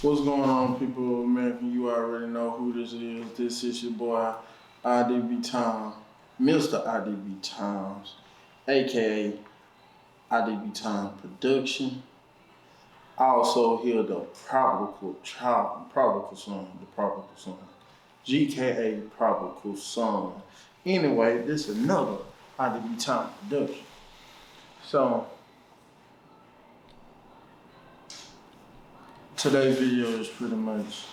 What's going on, people of America? You already know who this is. This is your boy, IDB Time, Mr. IDB Times, aka IDB Time Production. I also hear the prodigal son, GKA Prodigal Son. Anyway, this is another IDB Time Production. So, today's video is pretty much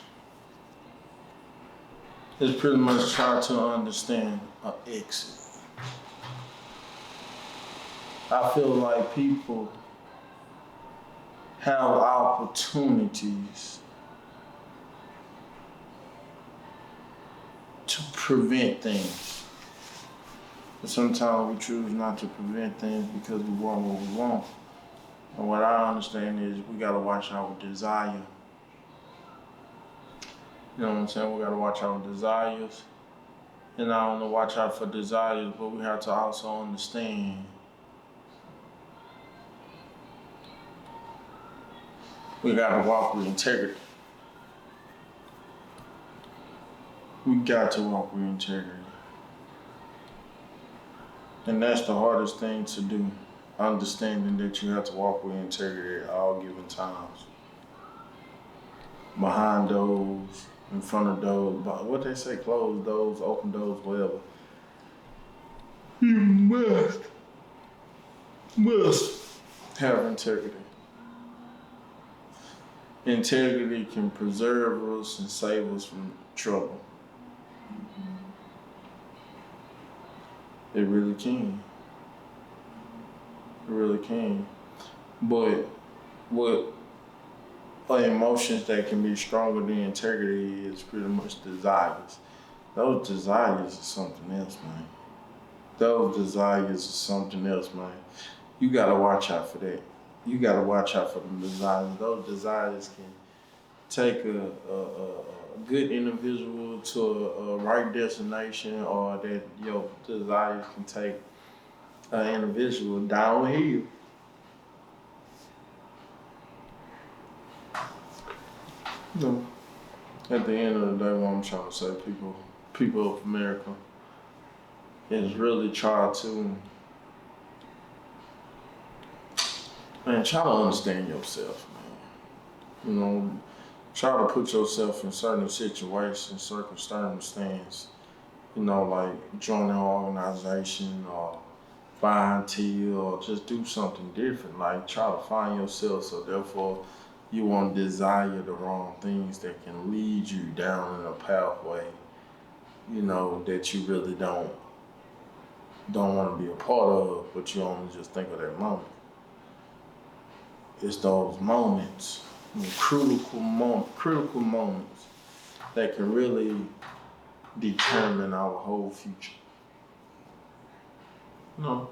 trying to understand an exit. I feel like people have opportunities to prevent things. But sometimes we choose not to prevent things because we want what we want. And what I understand is we gotta watch our desire. You know what I'm saying? We gotta watch our desires. And not only watch out for desires, but we have to also understand we gotta walk with integrity. We got to walk with integrity. And that's the hardest thing to do. Understanding that you have to walk with integrity at all given times. Behind doors, in front of doors, what they say, closed doors, open doors, whatever. You must have integrity. Integrity can preserve us and save us from trouble. It really can. It really can. But what emotions that can be stronger than integrity is pretty much desires. Those desires are something else, man. Those desires are something else, man. You gotta watch out for that. You gotta watch out for them desires. Those desires can take a good individual to a right destination, or that your desires can take an individual downhill. No. At the end of the day, what I'm trying to say, people of America, is really try to understand yourself, man. You know, try to put yourself in certain situations, circumstances. You know, like join an organization or volunteer or just do something different. Like try to find yourself, so therefore you won't desire the wrong things that can lead you down in a pathway, you know, that you really don't want to be a part of, but you only just think of that moment. It's those moments, critical moments that can really determine our whole future. You know,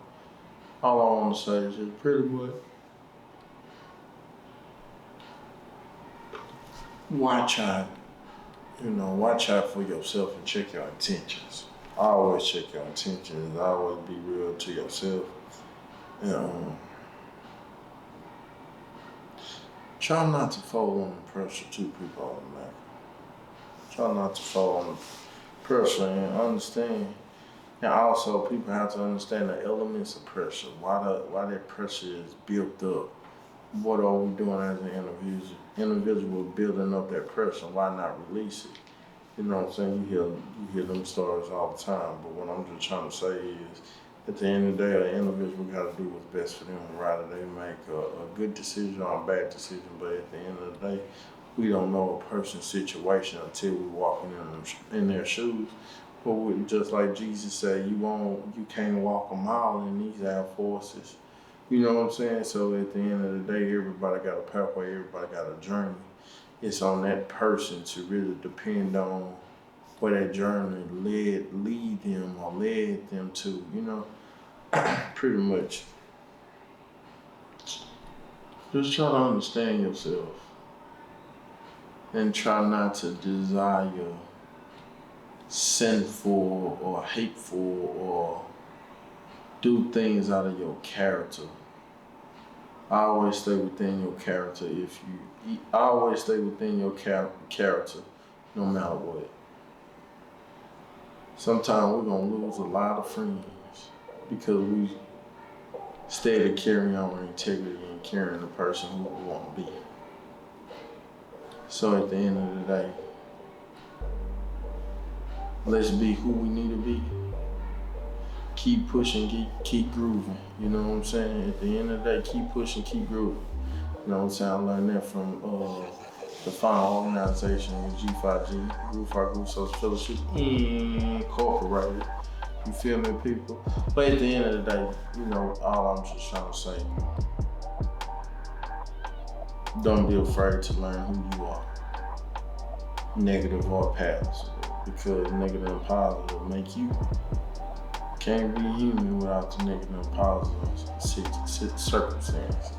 all I want to say is just pretty much watch out for yourself and check your intentions. Always check your intentions. Always be real to yourself. Try not to fold on the pressure too, people on the Mac. Try not to fall on the pressure and understand. And also, people have to understand the elements of pressure. Why that pressure is built up. What are we doing as an individual building up that pressure? Why not release it? You know what I'm saying? You hear them stories all the time. But what I'm just trying to say is, at the end of the day, an individual got to do what's best for them. Rather they make a good decision or a bad decision. But at the end of the day, we don't know a person's situation until we walking in their shoes. But just like Jesus said, you can't walk a mile in these air forces. You know what I'm saying? So at the end of the day, everybody got a pathway, everybody got a journey. It's on that person to really depend on where that journey led them to, you know, pretty much. Just try to understand yourself and try not to desire sinful or hateful or do things out of your character Always stay within your character. Always stay within your character, no matter what. Sometimes we're gonna lose a lot of friends because we steady carrying our integrity and carrying the person who we want to be. So at the end of the day, let's be who we need to be. Keep pushing, keep grooving. You know what I'm saying? At the end of the day, keep pushing, keep grooving. You know what I'm saying? I learned that from the final organization with G5G, Groove for Our Groove Social Fellowship Incorporated. You feel me, people? But at the end of the day, you know, all I'm just trying to say, don't be afraid to learn who you are, negative or positive, because negative and positive make you. Can't be human without the negative and positive circumstances.